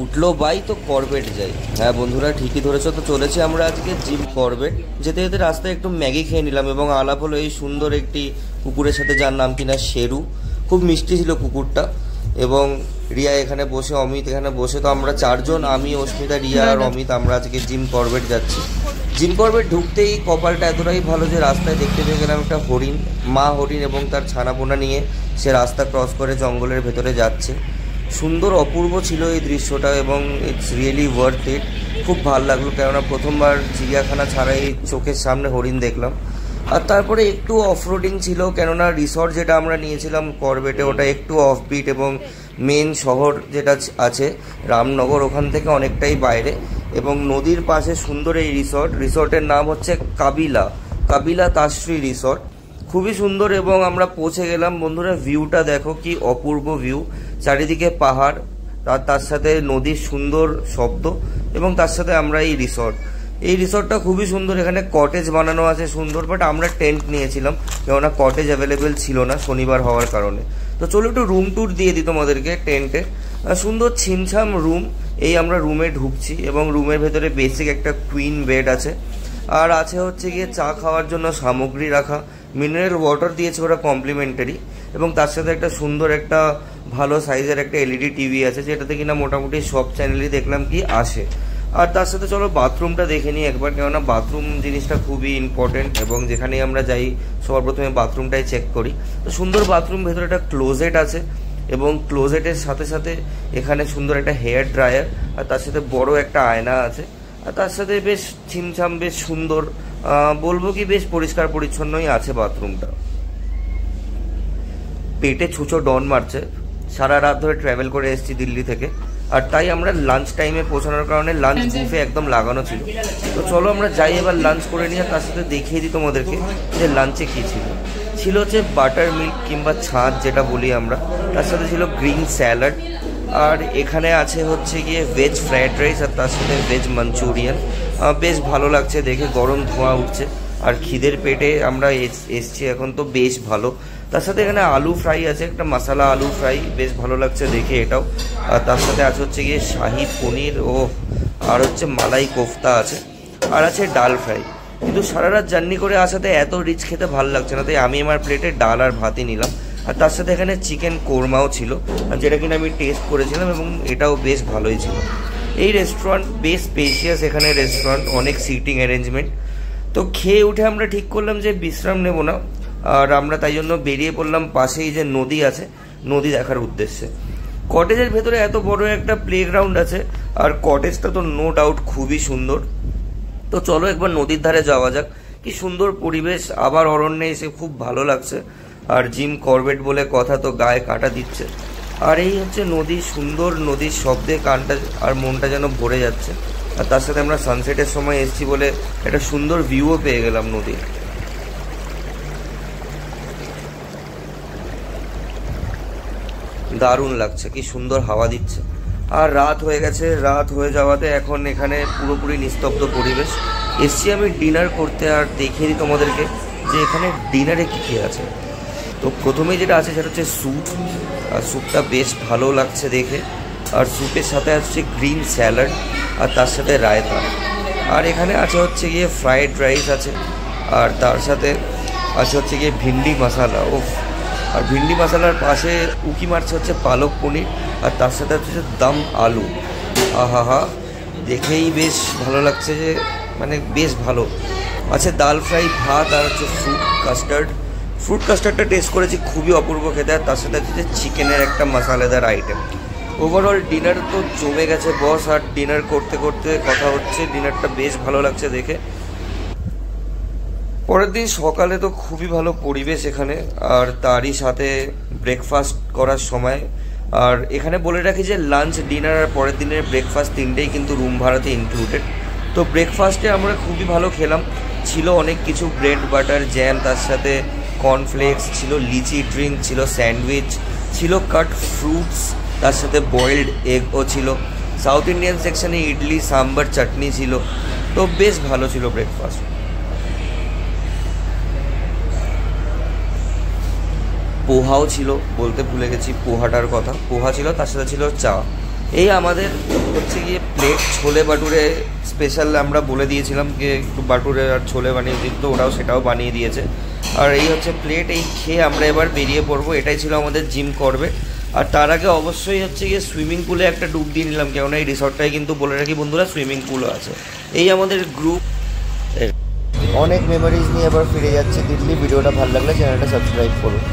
উঠলো বাই তো করবেট যাই। হ্যাঁ বন্ধুরা, ঠিকই ধরেছো। তো চলেছি আমরা আজকে জিম করবেট। যেতে যেতে রাস্তায় একটু ম্যাগি খেয়ে নিলাম এবং আলাপ হলো এই সুন্দর একটি কুকুরের সাথে, যার নাম কিনা শেরু। খুব মিষ্টি ছিল কুকুরটা। এবং রিয়া এখানে বসে, অমিত এখানে বসে। তো আমরা চারজন, আমি, অস্মিতা, রিয়া আর অমিত, আমরা আজকে জিম করবেট যাচ্ছি। জিম করবেট ঢুকতেই কপালটা এতটাই ভালো যে রাস্তায় দেখতে পেয়ে গেলাম একটা হরিণ, মা হরিণ এবং তার ছানাপোনা নিয়ে সে রাস্তা ক্রস করে জঙ্গলের ভেতরে যাচ্ছে। সুন্দর অপূর্ব ছিল এই দৃশ্যটা এবং ইটস রিয়েলি ওয়ার্থ ইট। খুব ভালো লাগলো, কেননা প্রথমবার চিড়িয়াখানা ছাড়াই চোখের সামনে হরিণ দেখলাম। আর তারপরে একটু অফরোডিং ছিল, কেননা রিসর্ট যেটা আমরা নিয়েছিলাম করবেটে ওটা একটু অফবিট এবং মেন শহর যেটা আছে রামনগর ওখান থেকে অনেকটাই বাইরে। এবং নদীর পাশে সুন্দর এই রিসর্টের নাম হচ্ছে কাবিলা তাশ্রী রিসর্ট। খুবই সুন্দর এবং আমরা পৌঁছে গেলাম। বন্ধুরা, ভিউটা দেখো, কি অপূর্ব ভিউ। চারিদিকে পাহাড়, তার সাথে নদীর সুন্দর শব্দ এবং তার সাথে আমরা এই রিসর্টটা খুবই সুন্দর। এখানে কটেজ বানানো আছে সুন্দর, বাট আমরা টেন্ট নিয়েছিলাম কেননা কটেজ অ্যাভেলেবেল ছিল না শনিবার হওয়ার কারণে। তো চলো একটু রুম ট্যুর দিয়ে দিই তোমাদেরকে টেন্টে। সুন্দর ছিমছাম রুম। এই আমরা রুমে ঢুকছি এবং রুমের ভেতরে বেসিক একটা কুইন বেড আছে। আর আছে হচ্ছে গিয়ে চা খাওয়ার জন্য সামগ্রী রাখা, মিনারেল ওয়াটার দিয়েছে ওরা কমপ্লিমেন্টারি। এবং তার সাথে একটা সুন্দর একটা ভালো সাইজের একটা এলইডি টিভি আছে, যেটাতে কিনা মোটামুটি সব চ্যানেলই দেখলাম কি আসে। আর তার সাথে চলো বাথরুমটা দেখে নিই একবার, কেননা বাথরুম জিনিসটা খুবই ইম্পর্টেন্ট এবং যেখানেই আমরা যাই সবার প্রথমে বাথরুমটাই চেক করি। তো সুন্দর বাথরুম, ভেতরে একটা ক্লোজেট আছে এবং ক্লোজেটের সাথে সাথে এখানে সুন্দর একটা হেয়ার ড্রায়ার, আর তার সাথে বড় একটা আয়না আছে। আর তার সাথে বেশ ছিমছাম, বেশ সুন্দর, বলবো কি বেশ পরিষ্কার পরিচ্ছন্নই আছে বাথরুমটা। পেটে ছুঁচো ডন মারছে, সারা রাত ধরে ট্রাভেল করে এসেছি দিল্লি থেকে। আর তাই আমরা লাঞ্চ টাইমে পৌঁছানোর কারণে লাঞ্চ বুফে একদম লাগানো ছিল। তো চলো আমরা যাই এবার লাঞ্চ করে নিয়ে, তার সাথে দেখিয়ে দিই তোমাদেরকে যে লাঞ্চে কী ছিল হচ্ছে বাটার মিল্ক কিংবা ছাঁচ যেটা বলি আমরা, তার সাথে ছিল গ্রিন স্যালাড। আর এখানে আছে হচ্ছে গিয়ে ভেজ ফ্রায়েড রাইস আর তার সাথে ভেজ মাঞ্চুরিয়ান। বেশ ভালো লাগছে দেখে, গরম ধোঁয়া উঠছে আর খিদের পেটে আমরা এসছি এখন, তো বেশ ভালো। তার সাথে এখানে আলু ফ্রাই আছে, একটা মশলা আলু ফ্রাই, বেশ ভালো লাগছে দেখে এটাও। আর তার সাথে আছে হচ্ছে গিয়ে শাহি পনির আর হচ্ছে মালাই কোফতা আছে, আর আছে ডাল ফ্রাই। কিন্তু সারা রাত জার্নি করে আসাতে এত রিচ খেতে ভালো লাগছে না, তাই আমি আমার প্লেটে ডাল আর ভাতই নিলাম। আর তার সাথে এখানে চিকেন কোরমাও ছিল, যেটা কিনা আমি টেস্ট করেছিলাম এবং এটাও বেশ ভালোই ছিল। এই রেস্টুরেন্ট বেশ স্পেশিয়াস, এখানে রেস্টুরেন্ট অনেক সিটিং অ্যারেঞ্জমেন্ট। তো খেয়ে উঠে আমরা ঠিক করলাম যে বিশ্রাম নেব না, আর আমরা তাই জন্য বেরিয়ে পড়লাম পাশেই যে নদী আছে, নদী দেখার উদ্দেশ্যে। কটেজের ভেতরে এত বড় একটা প্লেগ্রাউন্ড আছে, আর কটেজটা তো নো ডাউট খুবই সুন্দর। তো চলো একবার নদীর ধারে যাওয়া যাক। কি সুন্দর পরিবেশ, আবার অরণ্যে এসে খুব ভালো লাগছে। আর জিম করবেট বলে কথা, তো গায়ে কাঁটা দিচ্ছে। আর এই হচ্ছে নদী, সুন্দর নদীর শব্দে কানটা আর মনটা যেন ভরে যাচ্ছে। আর তার সাথে আমরা সানসেটের সময় এসেছি বলে একটা সুন্দর ভিউও পেয়ে গেলাম নদীর। দারুণ লাগছে, কি সুন্দর হাওয়া দিচ্ছে। আর রাত হয়ে গেছে, রাত হয়ে যাওয়াতে এখন এখানে পুরোপুরি নিস্তব্ধ পরিবেশ। এসছি আমি ডিনার করতে, আর দেখিয়ে দিই তোমাদেরকে যে এখানে ডিনারে কী কী আছে। তো প্রথমেই যেটা আছে সেটা হচ্ছে স্যুপ, আর স্যুপটা বেশ ভালো লাগছে দেখে। আর স্যুপের সাথে আসছে গ্রিন স্যালাড আর তার সাথে রায়তা। আর এখানে আছে হচ্ছে গিয়ে ফ্রায়েড রাইস আছে, আর তার সাথে আছে হচ্ছে গিয়ে ভিন্ডি মশালা। আর ভিন্ডি মশালার পাশে উকি মারছে হচ্ছে পালক পনির, আর তার সাথে হচ্ছে দম আলু। আহা, দেখেই বেশ ভালো লাগছে, যে মানে বেশ ভালো আছে। ডাল ফ্রাই, ভাত, আর হচ্ছে ফ্রুট কাস্টার্ডটা টেস্ট করেছি, খুবই অপূর্ব খেতে। আর তার সাথে হচ্ছে চিকেনের একটা মশালাদার আইটেম। ওভারঅল ডিনার তো জমে গেছে বস। আর ডিনার করতে করতে কথা হচ্ছে, ডিনারটা বেশ ভালো লাগছে দেখে। পরের দিন সকালে তো খুবই ভালো পরিবেশ এখানে, আর তারই সাথে ব্রেকফাস্ট করার সময়। আর এখানে বলে রাখি যে লাঞ্চ, ডিনার আর পরের দিনের ব্রেকফাস্ট তিনটেই কিন্তু রুম ভাড়াতে ইনক্লুডেড। তো ব্রেকফাস্টে আমরা খুবই ভালো খেলাম, ছিল অনেক কিছু, ব্রেড বাটার জ্যাম, তার সাথে কর্নফ্লেক্স ছিল, লিচি ড্রিঙ্ক ছিল, স্যান্ডউইচ ছিল, কাট ফ্রুটস, তার সাথে বয়েলড এগও ছিল। সাউথ ইন্ডিয়ান সেকশনে ইডলি, সাম্বার, চাটনি ছিল। তো বেশ ভালো ছিল ব্রেকফাস্ট। পোহাও ছিল, বলতে ভুলে গেছি পোহাটার কথা। পোহা ছিল, তার সাথে ছিল চা। এই আমাদের হচ্ছে গিয়ে প্লেট ছোলে বাটুরে স্পেশাল আমরা বলে দিয়েছিলাম যে একটু বাটুরে আর ছোলে বানিয়ে দিত, ওরাও সেটাও বানিয়ে দিয়েছে। আর এই হচ্ছে প্লেট, এই খেয়ে আমরা এবার বেরিয়ে পড়বো। এটাই ছিল আমাদের জিম করবেট। আর তার আগে অবশ্যই হচ্ছে গিয়ে সুইমিং পুলে একটা ডুব দিয়ে নিলাম, কেননা এই রিসর্টটায় কিন্তু বলে রাখি বন্ধুরা সুইমিং পুলও আছে। এই আমাদের গ্রুপ অনেক মেমোরিজ নিয়ে এবার ফিরে যাচ্ছে দিল্লি। ভিডিওটা ভালো লাগলে চ্যানেলটা সাবস্ক্রাইব করুন।